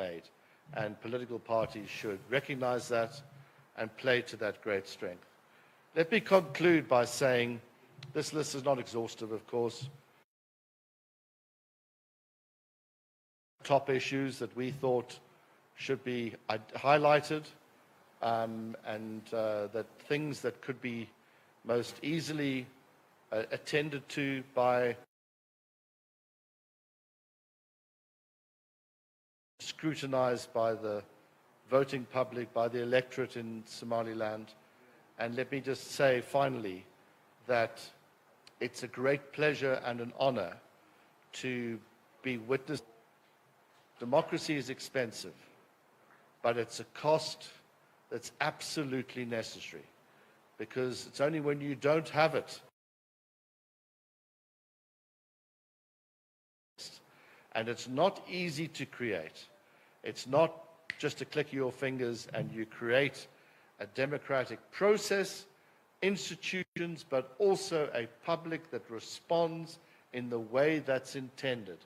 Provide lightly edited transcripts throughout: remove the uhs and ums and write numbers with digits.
made, and political parties should recognize that and play to that great strength. Let me conclude by saying this list is not exhaustive, of course. Top issues that we thought should be highlighted, and that things that could be most easily attended to by scrutinized by the voting public, by the electorate in Somaliland. And let me just say finally that it's a great pleasure and an honor to be witness. Democracy is expensive, but it's a cost that's absolutely necessary, because it's only when you don't have it and it's not easy to create. It's not just a click of your fingers and you create a democratic process, institutions, but also a public that responds in the way that's intended.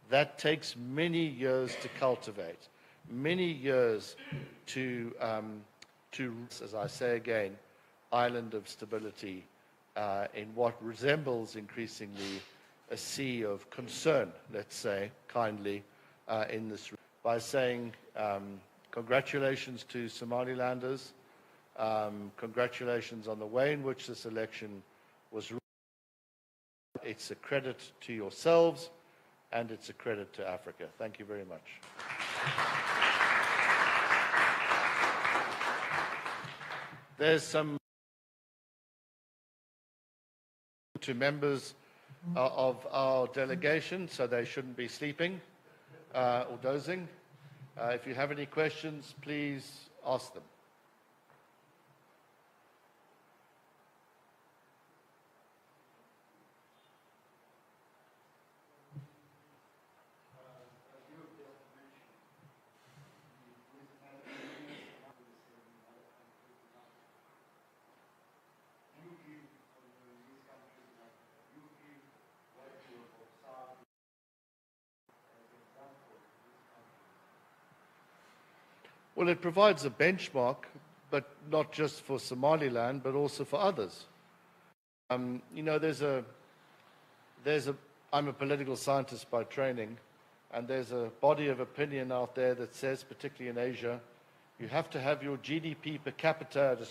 That takes many years to cultivate, many years to as I say again, island of stability in what resembles increasingly a sea of concern, let's say, kindly, in this. By saying congratulations to Somalilanders, congratulations on the way in which this election was run. It's a credit to yourselves, and it's a credit to Africa. Thank you very much. There's some to members of our delegation, so they shouldn't be sleeping or dozing. If you have any questions, please ask them. Well, it provides a benchmark, but not just for Somaliland, but also for others. You know, I'm a political scientist by training, and there's a body of opinion out there that says, particularly in Asia, you have to have your GDP per capita to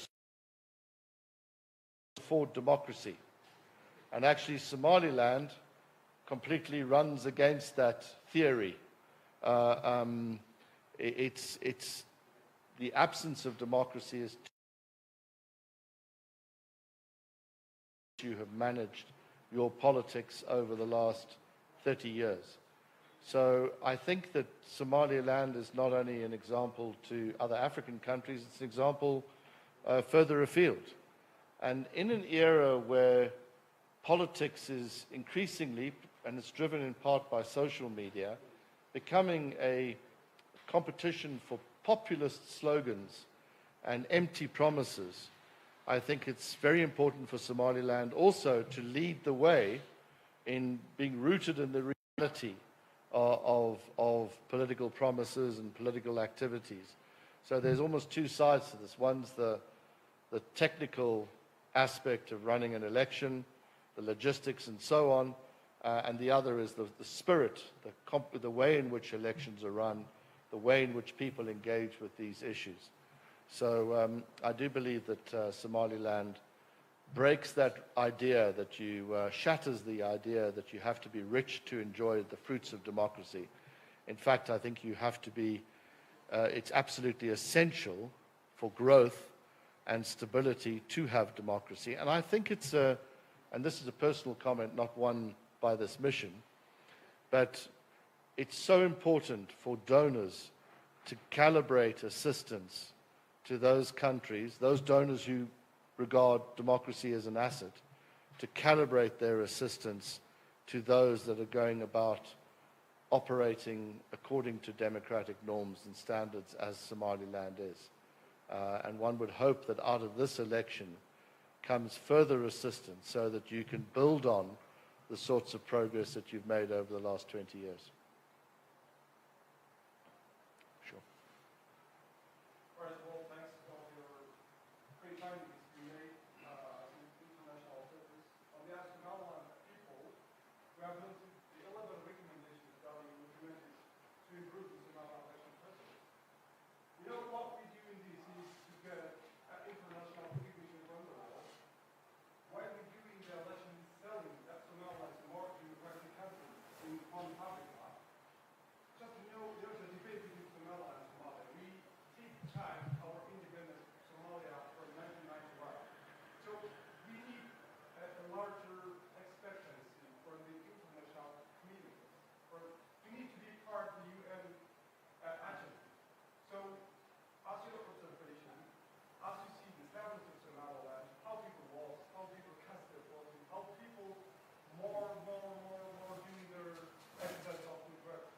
afford democracy. And actually, Somaliland completely runs against that theory. It's the absence of democracy is you have managed your politics over the last 30 years. So I think that Somaliland is not only an example to other African countries, it's an example further afield. And in an era where politics is increasingly, and it's driven in part by social media, becoming a competition for populist slogans and empty promises, I think it's very important for Somaliland also to lead the way in being rooted in the reality of political promises and political activities. So there's almost two sides to this. One's the technical aspect of running an election, the logistics and so on, and the other is the spirit, the way in which elections are run, the way in which people engage with these issues. So I do believe that Somaliland breaks that idea, that shatters the idea that you have to be rich to enjoy the fruits of democracy. In fact, I think you have to be, it's absolutely essential for growth and stability to have democracy. And I think it's and this is a personal comment, not one by this mission, but it's so important for donors to calibrate assistance to those countries, those donors who regard democracy as an asset, to calibrate their assistance to those that are going about operating according to democratic norms and standards as Somaliland is. And one would hope that out of this election comes further assistance so that you can build on the sorts of progress that you've made over the last 20 years. findings we made with international service on the Somaliland people. We have noted the 11 recommendations that we implemented to improve the Somaliland election process. You know, what we do in this is to get international recognition from the world. While we're doing the election selling that Somaliland is a more democratic country in Horn of Africa, just to know, there's a debate between Somalia and Somalia. We take time our independence from Somalia from 1991. So we need a larger expectancy from the international community. We need to be part of the UN agenda. So, as your observation, as you see the status of Somaliland, how people vote, how people cast their vote, how people more doing their exercise of the work,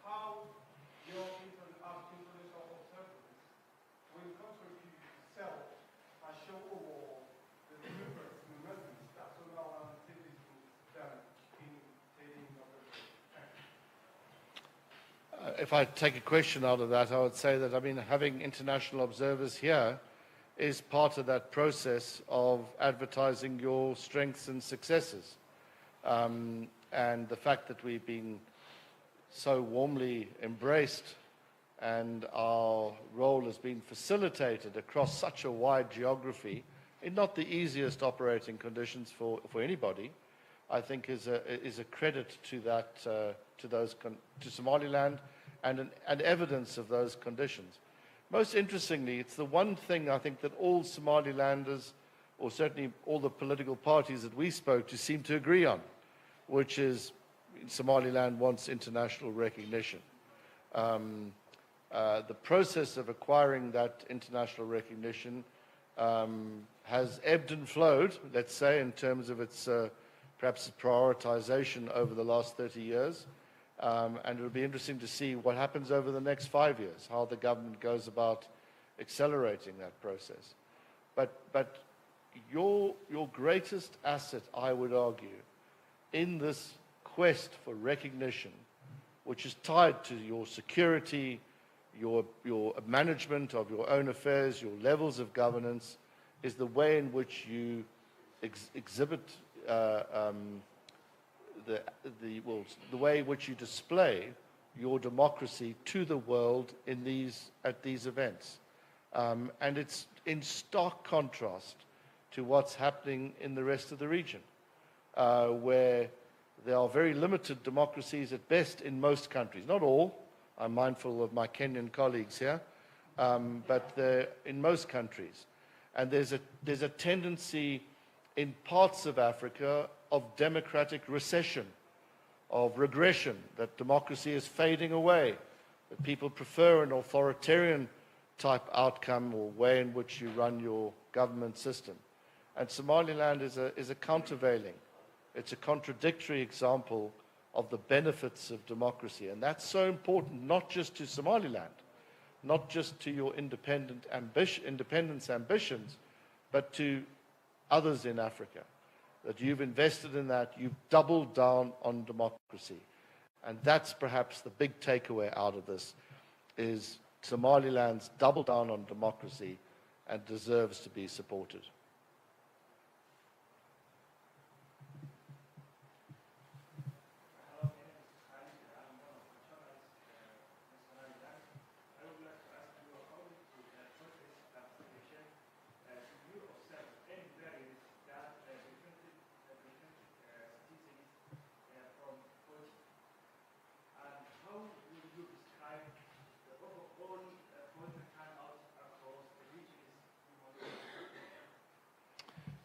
how your international observers will contribute to self and show overall the movements and movements that Somaliland activities done in taking over. If I take a question out of that, I would say that, I mean, having international observers here is part of that process of advertising your strengths and successes. And the fact that we've been so warmly embraced and our role has been facilitated across such a wide geography in not the easiest operating conditions for anybody, I think is a credit to that to Somaliland and evidence of those conditions. Most interestingly, it's the one thing I think that all Somalilanders, or certainly all the political parties that we spoke to, seem to agree on, which is Somaliland wants international recognition. The process of acquiring that international recognition has ebbed and flowed, let's say, in terms of its perhaps prioritization over the last 30 years. And it'll be interesting to see what happens over the next 5 years, how the government goes about accelerating that process. But your greatest asset, I would argue, in this quest for recognition, which is tied to your security, your management of your own affairs, your levels of governance, is the way in which you exhibit the way in which you display your democracy to the world at these events. And it's in stark contrast to what's happening in the rest of the region, where there are very limited democracies at best in most countries. Not all. I'm mindful of my Kenyan colleagues here, but in most countries. And there's a tendency in parts of Africa of democratic recession, of regression, that democracy is fading away, that people prefer an authoritarian type outcome or way in which you run your government system. And Somaliland is a countervailing. It's a contradictory example of the benefits of democracy. And that's so important, not just to Somaliland, not just to your independence ambitions, but to others in Africa. That you've invested in that, you've doubled down on democracy. And that's perhaps the big takeaway out of this, is Somaliland's doubled down on democracy and deserves to be supported.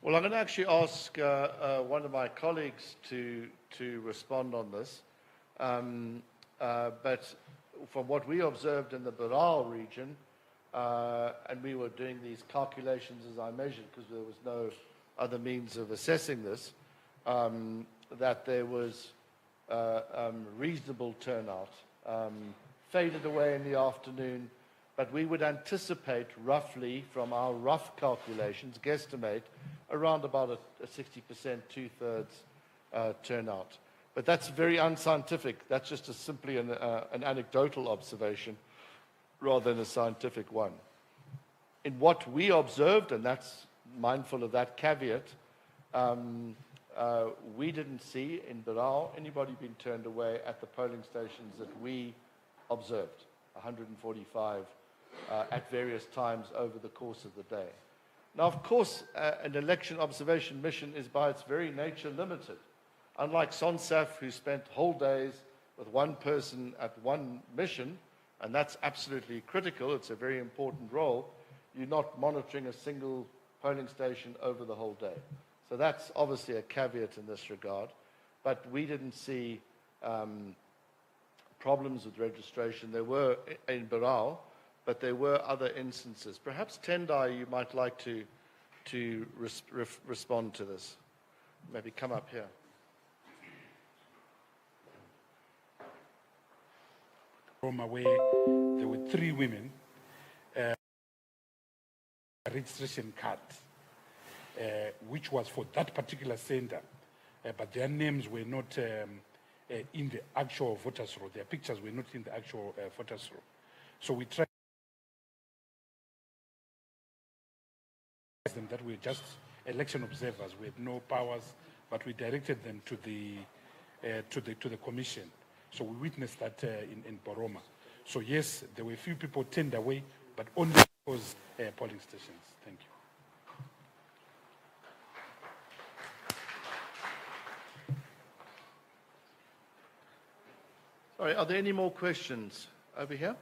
Well, I'm going to actually ask one of my colleagues to respond on this. But from what we observed in the Baral region, and we were doing these calculations as I measured because there was no other means of assessing this, that there was reasonable turnout, faded away in the afternoon, but we would anticipate roughly, from our rough calculations, guesstimate, around about a 60%, two-thirds turnout. But that's very unscientific. That's just simply an anecdotal observation rather than a scientific one. in what we observed, and that's mindful of that caveat, we didn't see in Barao anybody being turned away at the polling stations that we observed, 145 at various times over the course of the day. Now, of course, an election observation mission is by its very nature limited. Unlike SONSAF, who spent whole days with one person at one mission, and that's absolutely critical, it's a very important role, you're not monitoring a single polling station over the whole day. So that's obviously a caveat in this regard. But we didn't see problems with registration. There were in Barao, but there were other instances. Perhaps Tendai, you might like to respond to this. Maybe come up here. Roma, where there were 3 women, registration card, which was for that particular center, but their names were not in the actual voters' roll. Their pictures were not in the actual voters' roll. So we tried them that were just election observers. We had no powers, but we directed them to the commission. So we witnessed that in Boroma. So yes, there were a few people turned away, but only because polling stations. Thank you. Sorry, are there any more questions over here?